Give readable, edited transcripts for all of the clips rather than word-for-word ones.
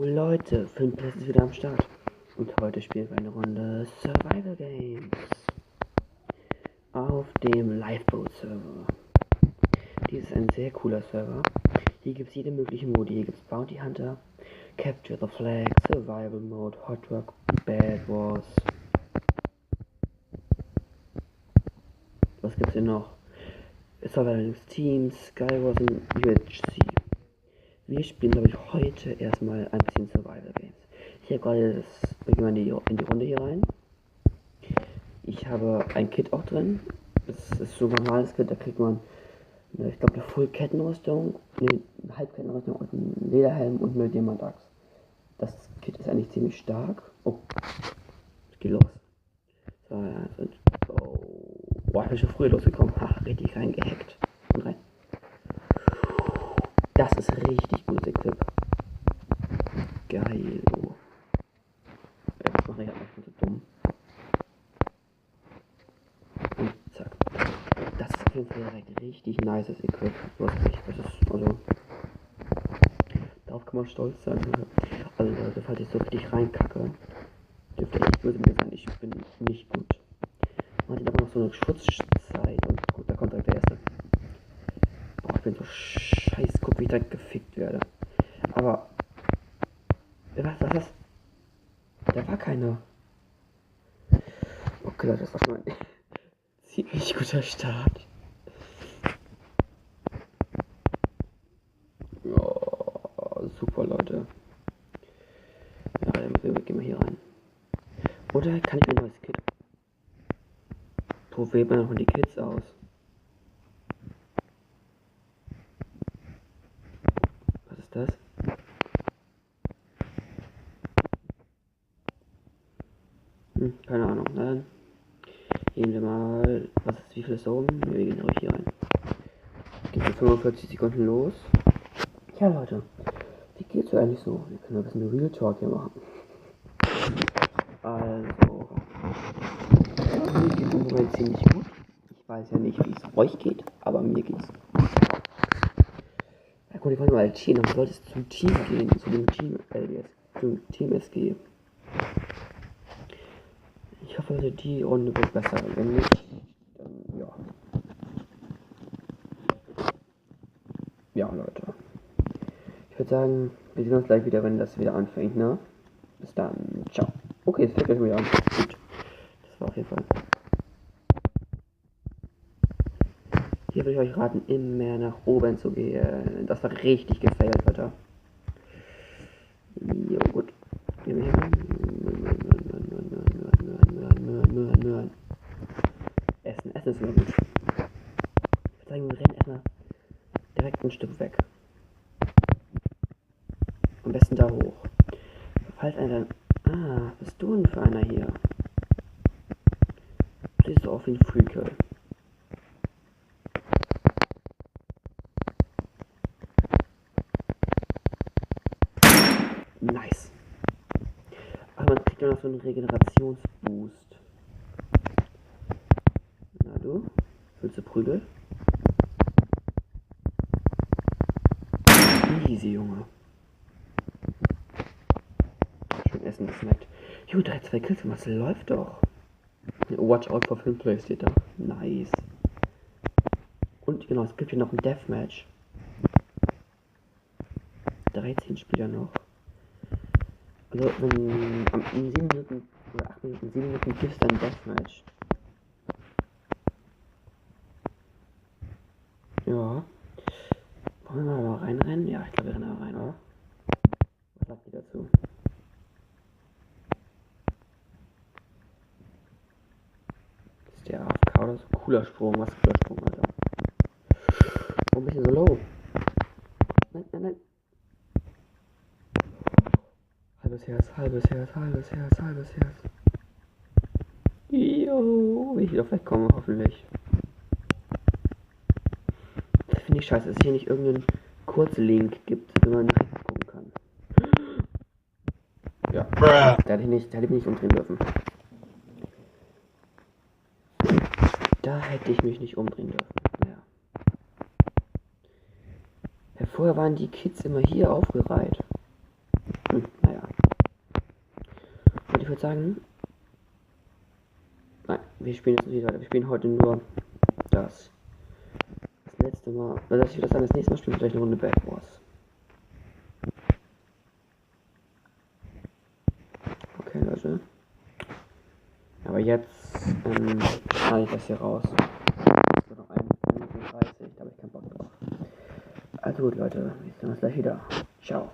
Leute, Filmplus ist wieder am Start. Und heute spielen wir eine Runde Survival Games. Auf dem Lifeboat-Server. Dies ist ein sehr cooler Server. Hier gibt es jede mögliche Modi. Hier gibt es Bounty Hunter, Capture the Flag, Survival Mode, Hot Rock, Bad Wars. Was gibt's hier noch? Survival Teams, Skywars und UHC. Wir spielen, glaube ich, heute erstmal ein bisschen Survival Games. Ich habe gerade das, wir gehen mal in die Runde hier rein. Ich habe ein Kit auch drin. Das ist so ein normales Kit, da kriegt man, ich glaube, eine Full-Kettenrüstung, eine Halbkettenrüstung und einen Lederhelm und eine Diamantachs. Das Kit ist eigentlich ziemlich stark. Oh, es geht los. So, ja, oh. Boah, ich bin schon früher losgekommen. Ha, richtig reingehackt. Und rein. Das ist richtig gutes Equip. Geil. Oh. Was mache ich? Ich bin so dumm. Und zack. Das ist auf jeden Fall direkt richtig nices Equip. Das ist, also, darauf kann man stolz sein. Also Leute, falls ich so richtig reinkacke, dürfte ich echt böse mit sein. Ich bin nicht gut. Man hat aber noch so eine Schutzzeit und gut, da kommt direkt der erste. Boah, ich bin so scheiße. Guck, wie ich direkt gefickt werde. Aber was ist das? Da war keiner. Okay, Leute, das war schon ein ziemlich guter Start. Oh, super, Leute. Ja, dann gehen wir hier rein. Oder kann ich mir ein neues Kit? Wo wählt man noch die Kits aus? Was ist das? Keine Ahnung. Na dann gehen wir mal. Was ist, wie viel ist da oben? Wir gehen ruhig hier rein. Geht für 45 Sekunden los. Ja, Leute. Wie geht's eigentlich so? Wir können ein bisschen Real Talk hier machen. Also. Mir geht's im Moment ziemlich gut. Ich weiß ja nicht, wie es euch geht, aber mir geht's. Ja gut, ich wollte mal cheaten, aber sollte es zum Team gehen, zu dem Team LBS, zum Team SG. Ich hoffe, die Runde wird besser. Wenn nicht, dann ja. Ja, Leute. Ich würde sagen, wir sehen uns gleich wieder, wenn das wieder anfängt, ne? Bis dann. Ciao. Okay, es fängt gleich wieder an. Gut. Das war auf jeden Fall. Hier würde ich euch raten, immer nach oben zu gehen. Das war richtig gefailt, Leute. Jo, gut. Gehen wir hier. Essen ist immer gut. Ich würde sagen, wir rennen erstmal direkt ein Stück weg. Am besten da hoch. Falls einer dann. Ah, was bist du denn für einer hier? Du siehst so aus wie ein Freaker. Nice. Aber man kriegt ja noch so einen Regenerationsboost. Na du? Willst du Prügel? Easy, Junge. Schön essen gesnackt. Jo, 3-2 Kills, was läuft doch? Watch out for Filmplay steht da. Nice. Und genau, es gibt hier noch ein Deathmatch. 13 Spieler noch. Also wenn in 7 Minuten oder 8 Minuten, 7 Minuten gibt es dann Deathmatch. Ja. Wollen wir mal reinrennen? Ja, ich glaube, wir rennen mal rein, oder? Was sagt ihr dazu? Das ist der AFK oder so? Cooler Sprung, was cooler Sprung, Alter. Warum bin ich so low? Nein, nein, nein. Halbes Herz, halbes Herz, halbes Herz, halbes Herz. Jo, wie ich wieder wegkomme, hoffentlich. Das finde ich scheiße, dass es hier nicht irgendeinen Kurzlink gibt, wenn man nach rechts gucken kann. Ja, da hätte ich nicht umdrehen dürfen. Da hätte ich mich nicht umdrehen dürfen. Naja. Ja, vorher waren die Kids immer hier aufgereiht. würde sagen, nein, wir spielen jetzt nicht weiter. Wir spielen heute nur das letzte Mal. Also ich würde sagen, das nächste Mal spielen wir gleich eine Runde Bad Wars. Okay, Leute. Aber jetzt schneide ich das hier raus. Es wird noch 1 Minute 30, da habe ich keinen Bock drauf. Also gut, Leute, wir sehen uns gleich wieder. Ciao.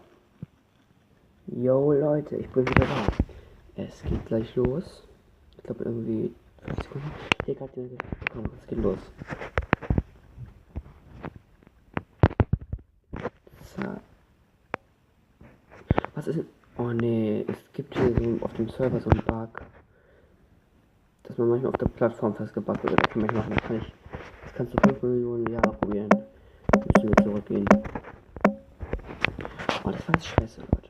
Yo, Leute, ich bin wieder da. Es geht gleich los. Ich glaube irgendwie 5 Sekunden. Hier gerade die. Komm, es geht los. Zack. Was ist denn? Oh nee, es gibt hier so auf dem Server so einen Bug, dass man manchmal auf der Plattform festgebackt wird. Das kann man nicht machen. Das kannst du 5 Millionen Jahre probieren. Müssen wir zurückgehen. Oh, das war jetzt scheiße, Leute.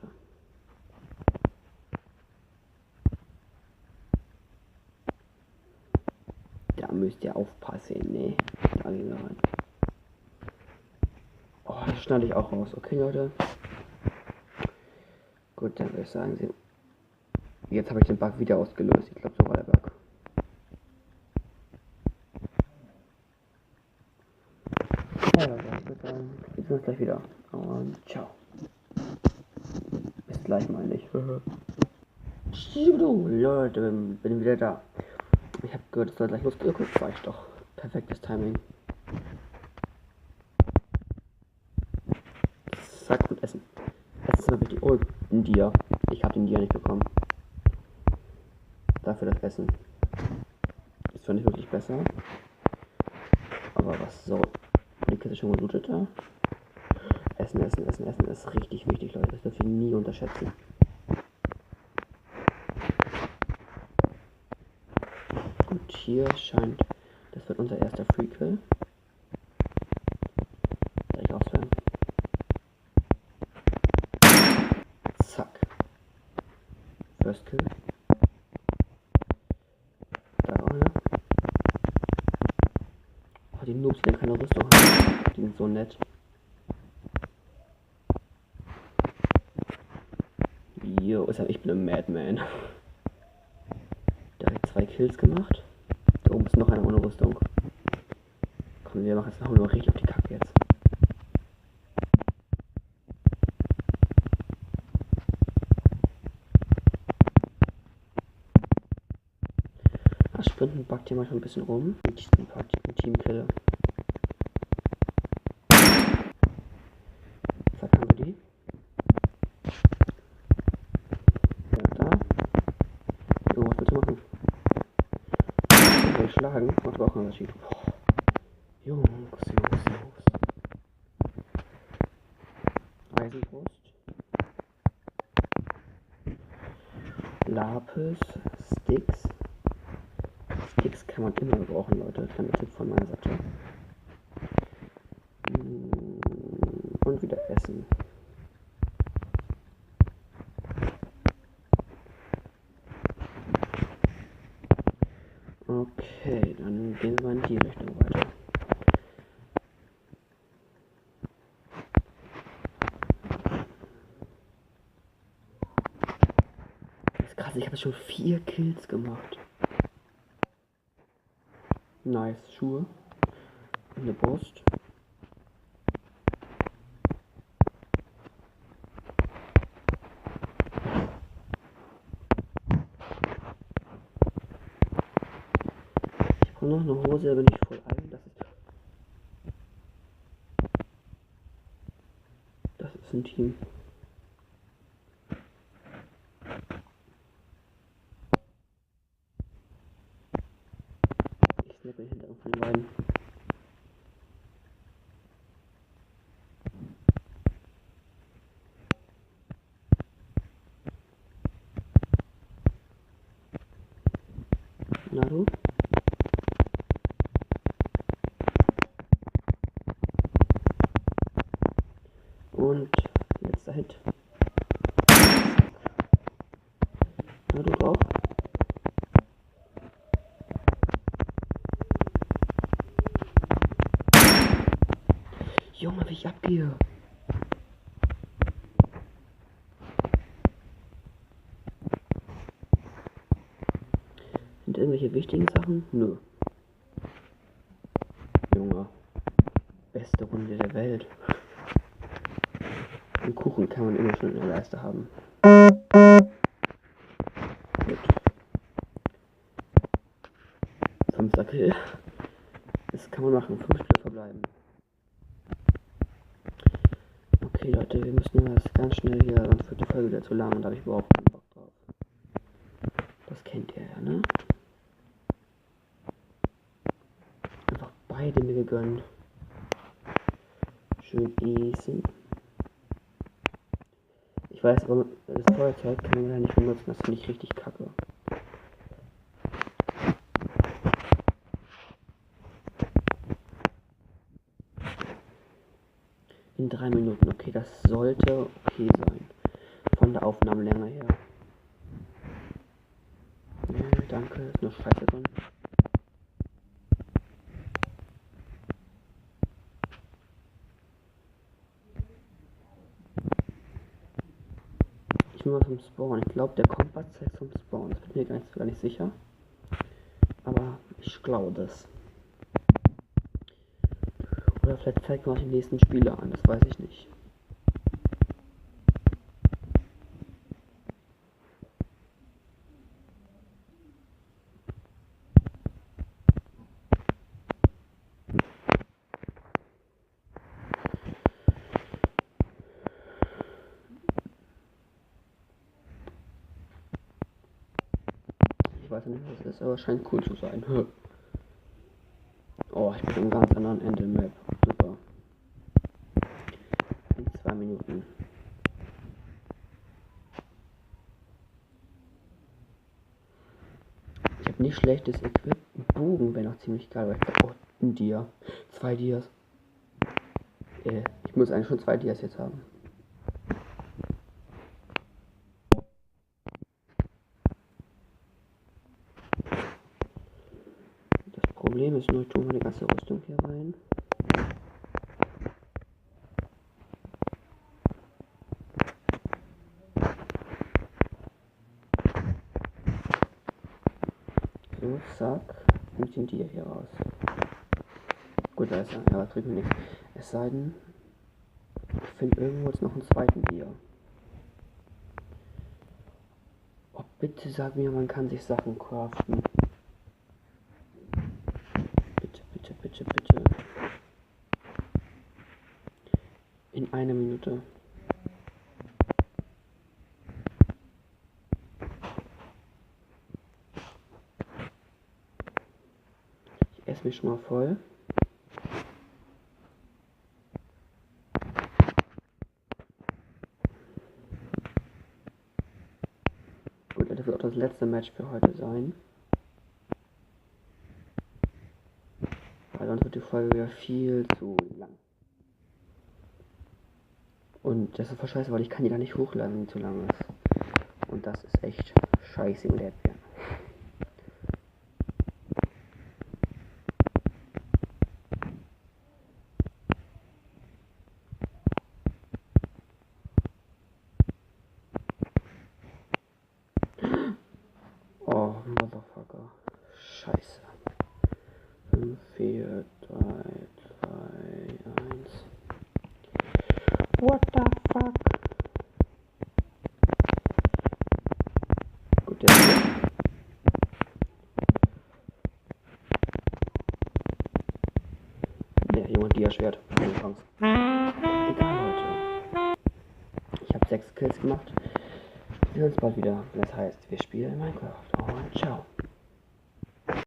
Da müsst ihr aufpassen, ne? Da gehen wir rein. Oh, das schneide ich auch raus. Okay, Leute. Gut, dann würde ich sagen, jetzt habe ich den Bug wieder ausgelöst. Ich glaube, so war der Bug. Ja, Leute, ich würde sagen, wir sehen uns gleich wieder. Und ciao. Bis gleich, meine ich. Leute, bin wieder da. Ich habe gehört, es soll gleich losgehen. Guck, war ich doch. Perfektes Timing. Zack und essen. Essen habe ich die Olden Dia. Ich habe den Dia nicht bekommen. Dafür das Essen. Ist zwar nicht wirklich besser. Aber was so. Die Kiste schon gelootet da. Essen ist richtig wichtig, Leute. Das dürft ihr nie unterschätzen. Und hier scheint, das wird unser erster Free-Kill. Gleich auswählen. Zack. First Kill. Da auch einer. Oh, die Noobs, die keine Rüstung haben. Die sind so nett. Yo, ich bin ein Madman. Direkt 2 Kills gemacht. Da oben ist noch einer ohne Rüstung. Komm, wir machen jetzt noch nur richtig auf die Kacke jetzt. Das Sprinten backt hier manchmal ein bisschen rum. Mit Teamkill. Zack, haben wir die. Ja, da. Jo, was willst du machen? Schlagen macht aber auch einen Unterschied. Jungs. Eisenbrust. Lapis. Sticks. Sticks kann man immer gebrauchen, Leute. Kleiner Tipp von meiner Seite. Und wieder essen. Okay, dann gehen wir mal in die Richtung weiter. Das ist krass, ich habe schon 4 Kills gemacht. Nice, Schuhe. Und eine Brust. Ich brauche noch eine Hose, da bin ich voll ein. Das ist ein Team. Ich snappe den Hinteren von den beiden. Na du? Und letzter Hit. Na du drauf? Junge, wie ich abgehe. Sind irgendwelche wichtigen Sachen? Nö. Junge. Beste Runde der Welt. Einen Kuchen kann man immer schon in der Leiste haben. Gut. 5. Kill. Das kann man machen. 5 Spiele verbleiben. Okay, Leute, wir müssen das ganz schnell hier, sonst wird die Folge wieder zu lang und da habe ich überhaupt keinen Bock drauf. Das kennt ihr ja, ne? Einfach beide mir gegönnt. Schön easy. Ich weiß, aber das Feuerzeug kann man ja nicht benutzen, das finde ich richtig kacke. In 3 Minuten, okay, das sollte okay sein. Von der Aufnahmelänge her. Nee, danke, ist nur Scheiße drin. Ich bin mal vom Spawn. Ich glaube, der Kompass zeigt vom Spawn. Das bin mir gar nicht sicher. Aber ich glaube das. Oder vielleicht zeigt man auch die nächsten Spiele an. Das weiß ich nicht. Ich weiß nicht, was es ist, aber scheint cool zu sein. Oh, ich bin am ganz anderen Ende der Map. Super. In 2 Minuten. Ich habe nicht schlechtes Equip. Ein Bogen wäre noch ziemlich geil, weil ich oh, ein Dia. 2 Dias. Ich muss eigentlich schon 2 Dias jetzt haben. Das Problem ist nur, ich tue meine ganze Rüstung hier rein. So, zack. Und den Dia hier raus. Gut, da ist er. Ja, das bringt mir nichts. Es sei denn, ich finde irgendwo jetzt noch einen zweiten Dia. Oh, bitte sag mir, man kann sich Sachen craften. Bitte, bitte, bitte, bitte. In 1 Minute. Ich esse mich schon mal voll. Gut, das wird auch das letzte Match für heute sein. Weil sonst wird die Folge wieder viel zu lang. Und das ist voll scheiße, weil ich kann die da nicht hochladen, wenn die zu lang ist. Und das ist echt scheiße mit Erdbeeren. Oh, Motherfucker. Scheiße. 5, 4, 3, 2, 1. What the fuck? Gut, der ist der Junge Dia-Schwert. Keine Chance. Egal, Leute. Ich habe 6 Kills gemacht. Wir sehen uns bald wieder. Das heißt, wir spielen Minecraft. Und ciao.